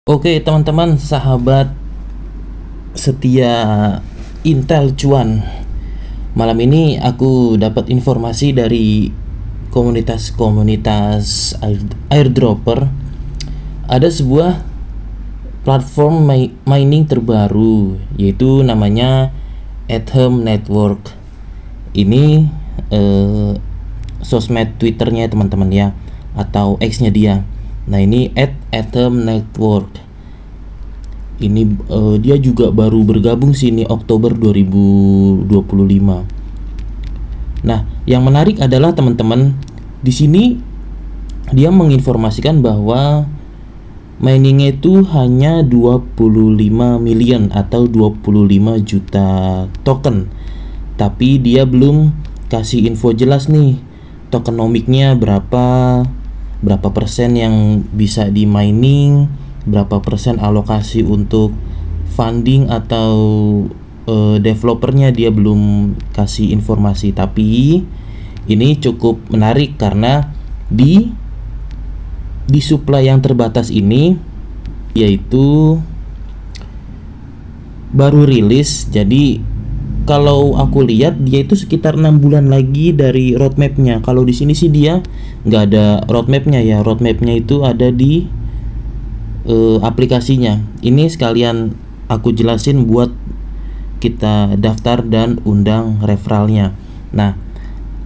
Oke teman-teman, sahabat setia Intel Cuan. Malam ini aku dapat informasi dari komunitas airdropper. Ada sebuah platform mining terbaru, yaitu namanya Atom Network. Ini sosmed Twitternya teman-teman ya, atau X-nya dia. Nah ini Atom Network. Ini dia juga baru bergabung sini Oktober 2025. Nah, yang menarik adalah teman-teman, di sini dia menginformasikan bahwa miningnya itu hanya 25 million atau 25 juta token. Tapi dia belum kasih info jelas nih, tokenomiknya berapa persen yang bisa di mining, berapa persen alokasi untuk funding atau developernya, dia belum kasih informasi. Tapi ini cukup menarik karena di supply yang terbatas ini, yaitu baru rilis. Jadi kalau aku lihat dia itu sekitar 6 bulan lagi dari roadmapnya. Kalau di sini sih dia nggak ada roadmapnya ya. Roadmapnya itu ada di aplikasinya. Ini sekalian aku jelasin buat kita daftar dan undang referralnya. Nah,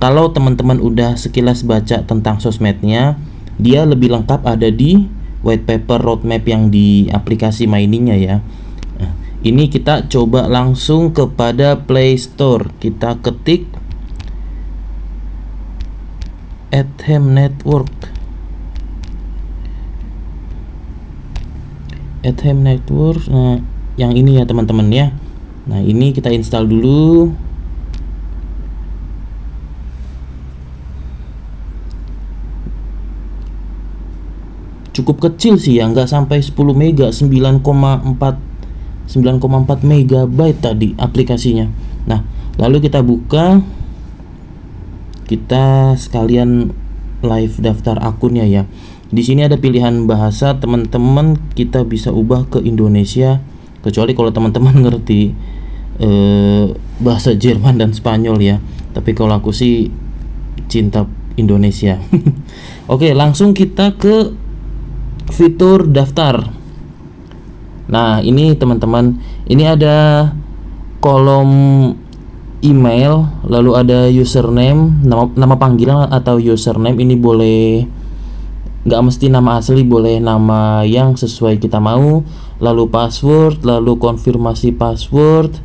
kalau teman-teman udah sekilas baca tentang sosmednya, dia lebih lengkap ada di white paper roadmap yang di aplikasi miningnya ya. Ini kita coba langsung kepada Play Store. Kita ketik Atom Network. Atom Network. Nah, yang ini ya teman-teman ya. Nah, ini kita install dulu. Cukup kecil sih ya, nggak sampai 10 mega, 9,4 megabyte tadi aplikasinya. Nah, lalu kita buka, kita sekalian live daftar akunnya ya. Di sini ada pilihan bahasa, teman-teman kita bisa ubah ke Indonesia, kecuali kalau teman-teman ngerti bahasa Jerman dan Spanyol ya. Tapi kalau aku sih cinta Indonesia. Oke, langsung kita ke fitur daftar. Nah, ini teman-teman, ini ada kolom email, lalu ada username, nama panggilan atau username. Ini boleh, nggak mesti nama asli, boleh nama yang sesuai kita mau. Lalu password, lalu konfirmasi password,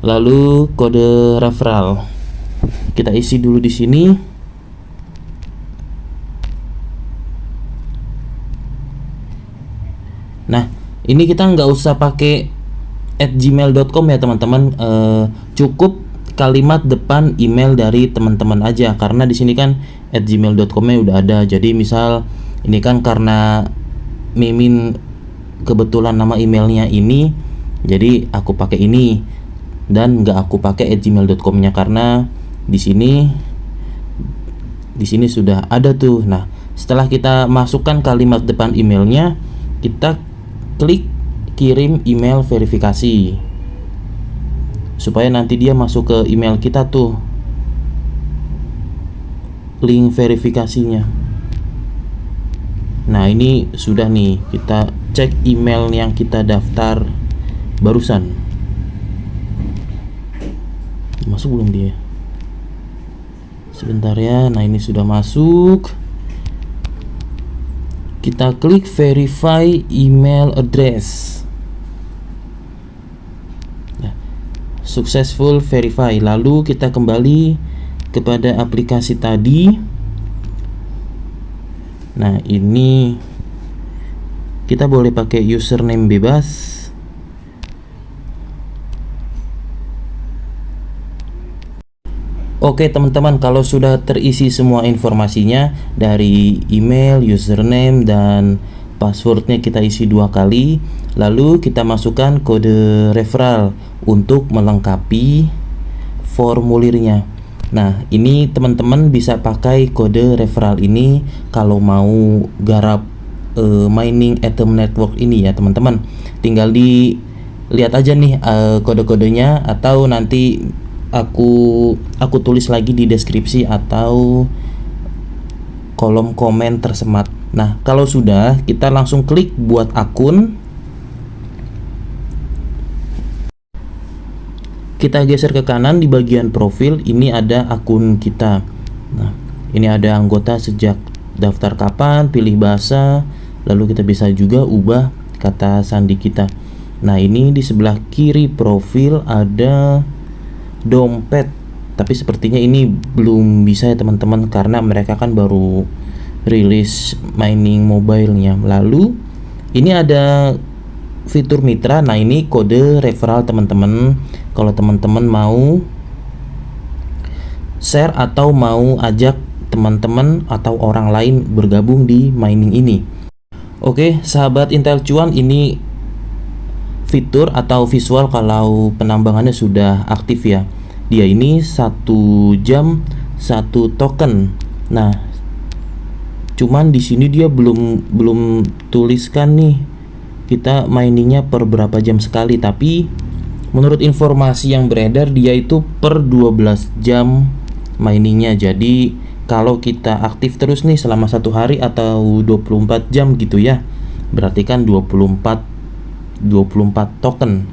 lalu kode referral. Kita isi dulu di sini. Nah, ini kita nggak usah pakai @gmail.com ya teman-teman. Cukup kalimat depan email dari teman-teman aja, karena di sini kan @gmail.com-nya udah ada. Jadi misal ini kan karena Mimin kebetulan nama emailnya ini, jadi aku pakai ini dan nggak aku pakai @gmail.com-nya karena di sini sudah ada tuh. Nah, setelah kita masukkan kalimat depan emailnya, kita klik kirim email verifikasi supaya nanti dia masuk ke email kita tuh link verifikasinya. Nah, ini sudah nih, kita cek email yang kita daftar barusan. Masuk belum dia? Sebentar ya. Nah, ini sudah masuk. Kita klik verify email address. Nah, successful verify. Lalu kita kembali kepada aplikasi tadi. Nah, ini kita boleh pakai username bebas. Oke teman-teman, kalau sudah terisi semua informasinya dari email, username, dan passwordnya kita isi 2 kali. Lalu kita masukkan kode referral untuk melengkapi formulirnya. Nah, ini teman-teman bisa pakai kode referral ini kalau mau garap mining Ethereum network ini ya teman-teman. Tinggal dilihat aja nih kode-kodenya, atau nanti aku tulis lagi di deskripsi atau kolom komen tersemat. Nah, kalau sudah, kita langsung klik buat akun. Kita geser ke kanan di bagian profil, ini ada akun kita. Nah, ini ada anggota sejak daftar kapan, pilih bahasa, lalu kita bisa juga ubah kata sandi kita. Nah, ini di sebelah kiri profil ada dompet, tapi sepertinya ini belum bisa ya teman-teman, karena mereka kan baru rilis mining mobile-nya. Lalu ini ada fitur mitra. Nah, ini kode referral teman-teman. Kalau teman-teman mau share atau mau ajak teman-teman atau orang lain bergabung di mining ini. Oke, sahabat Intel Cuan, ini fitur atau visual kalau penambangannya sudah aktif ya. Dia ini 1 jam 1 token. Nah, cuman di sini dia belum tuliskan nih kita miningnya per berapa jam sekali, tapi menurut informasi yang beredar dia itu per 12 jam miningnya. Jadi kalau kita aktif terus nih selama 1 hari atau 24 jam gitu ya, berarti kan 24 token.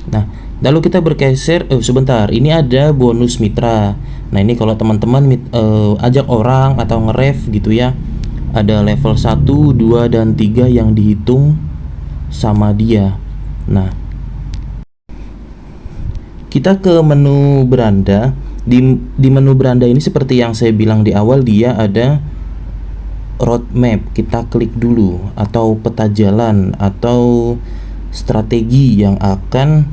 Nah, lalu kita bergeser sebentar, ini ada bonus mitra. Nah, ini kalau teman-teman ajak orang atau nge-ref gitu ya, ada level 1, 2, dan 3 yang dihitung sama dia. Nah, kita ke menu beranda. Di menu beranda ini seperti yang saya bilang di awal, dia ada roadmap. Kita klik dulu, atau peta jalan atau strategi yang akan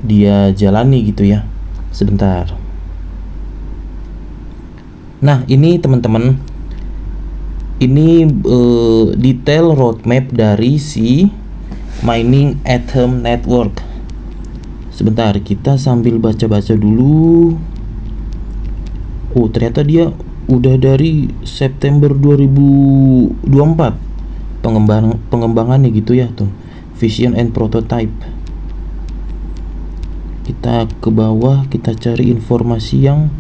dia jalani gitu ya. Sebentar. Nah, ini teman-teman, ini detail roadmap dari si mining Ethereum network. Sebentar, kita sambil baca-baca dulu. Oh, ternyata dia udah dari September 2024 pengembangannya gitu ya tuh. Vision and prototype. Kita ke bawah, kita cari informasi yang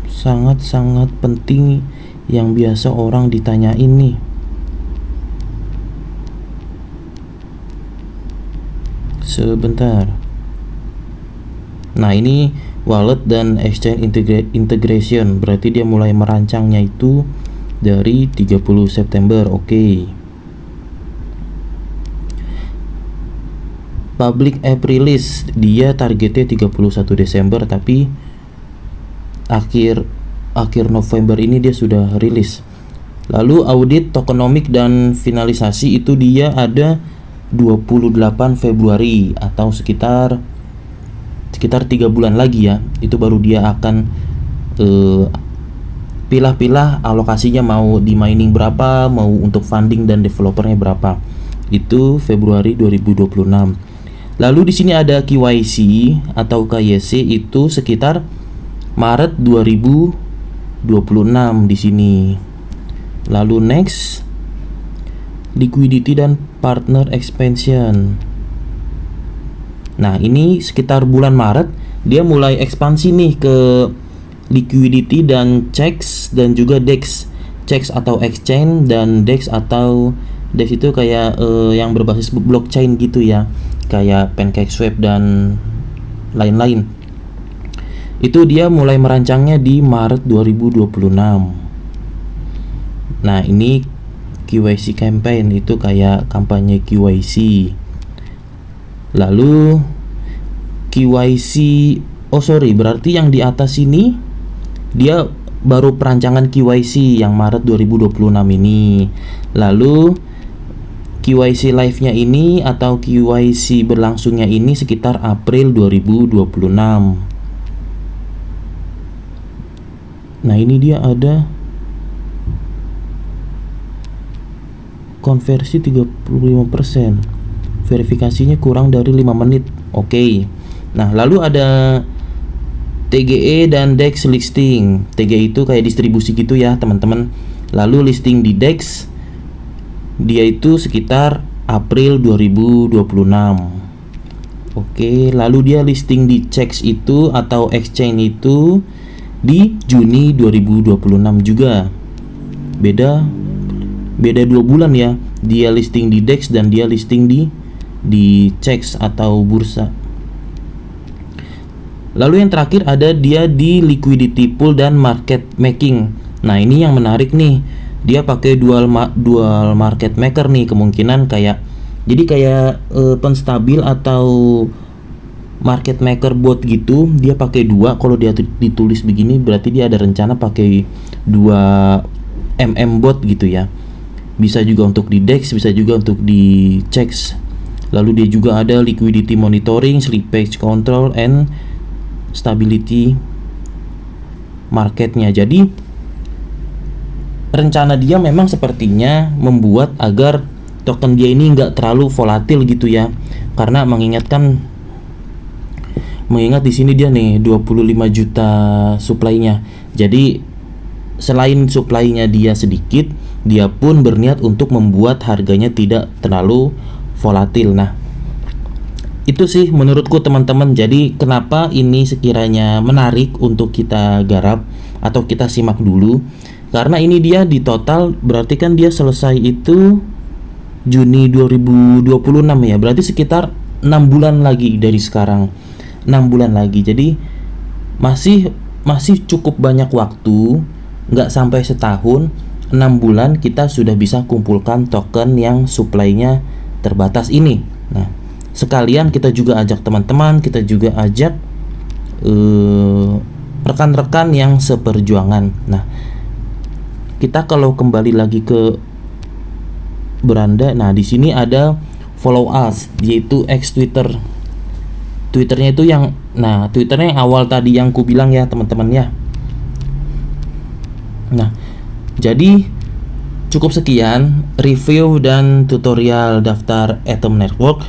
sangat-sangat penting yang biasa orang ditanyain nih. Sebentar. Nah, ini wallet dan exchange integration, berarti dia mulai merancangnya itu dari 30 September. Oke. Public app release, dia targetnya 31 Desember, tapi akhir November ini dia sudah rilis. Lalu audit tokenomic dan finalisasi itu dia ada 28 Februari atau sekitar 3 bulan lagi ya. Itu baru dia akan pilah-pilah alokasinya, mau di mining berapa, mau untuk funding dan developernya berapa. Itu Februari 2026. Lalu di sini ada KYC atau KYC itu sekitar Maret 2026 di sini. Lalu next, liquidity dan partner expansion. Nah, ini sekitar bulan Maret dia mulai ekspansi nih ke liquidity dan checks dan juga DEX. Checks atau exchange dan DEX itu kayak yang berbasis blockchain gitu ya, kayak PancakeSwap dan lain-lain. Itu dia mulai merancangnya di Maret 2026. Nah, ini KYC campaign, itu kayak kampanye KYC. Lalu KYC, berarti yang di atas ini dia baru perancangan KYC yang Maret 2026 ini. Lalu KYC live-nya ini atau KYC berlangsungnya ini sekitar April 2026. Nah, ini dia ada konversi 35%. Verifikasinya kurang dari 5 menit. Oke. Nah, lalu ada TGE dan DEX listing. TGE itu kayak distribusi gitu ya, teman-teman. Lalu listing di DEX dia itu sekitar April 2026. Oke, lalu dia listing di CHEX itu atau exchange itu di Juni 2026 juga. Beda 2 bulan ya. Dia listing di DEX dan dia listing di CHEX atau bursa. Lalu yang terakhir ada dia di liquidity pool dan market making. Nah, ini yang menarik nih. Dia pakai dual market maker nih, kemungkinan kayak penstabil atau market maker bot gitu. Dia pakai 2. Kalau dia ditulis begini berarti dia ada rencana pakai 2 bot gitu ya. Bisa juga untuk di DEX, bisa juga untuk di CHEX. Lalu dia juga ada liquidity monitoring, slippage control, and stability marketnya. Jadi rencana dia memang sepertinya membuat agar token dia ini nggak terlalu volatil gitu ya, karena mengingat di sini dia nih 25 juta supply-nya. Jadi selain supply-nya dia sedikit, dia pun berniat untuk membuat harganya tidak terlalu volatil. Nah, itu sih menurutku teman-teman. Jadi kenapa ini sekiranya menarik untuk kita garap atau kita simak dulu, karena ini dia di total berarti kan dia selesai itu Juni 2026 ya. Berarti sekitar 6 bulan lagi dari sekarang. 6 bulan lagi. Jadi masih cukup banyak waktu, nggak sampai setahun. 6 bulan kita sudah bisa kumpulkan token yang supply-nya terbatas ini. Nah, sekalian kita juga ajak teman-teman, kita juga ajak rekan-rekan yang seperjuangan. Nah, kita kalau kembali lagi ke beranda, nah di sini ada follow us, yaitu ex Twitternya itu Twitternya yang awal tadi yang ku bilang ya teman-teman ya. Nah, jadi cukup sekian review dan tutorial daftar Atom Network.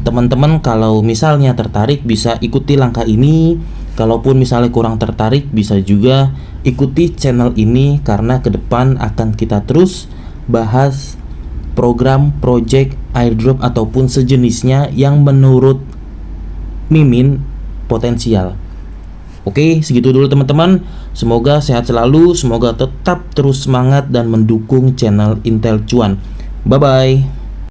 Teman-teman kalau misalnya tertarik bisa ikuti langkah ini. Kalaupun misalnya kurang tertarik bisa juga ikuti channel ini, karena ke depan akan kita terus bahas program, project, airdrop ataupun sejenisnya yang menurut Mimin potensial. Oke, segitu dulu teman-teman. Semoga sehat selalu, semoga tetap terus semangat dan mendukung channel Intel Cuan. Bye bye.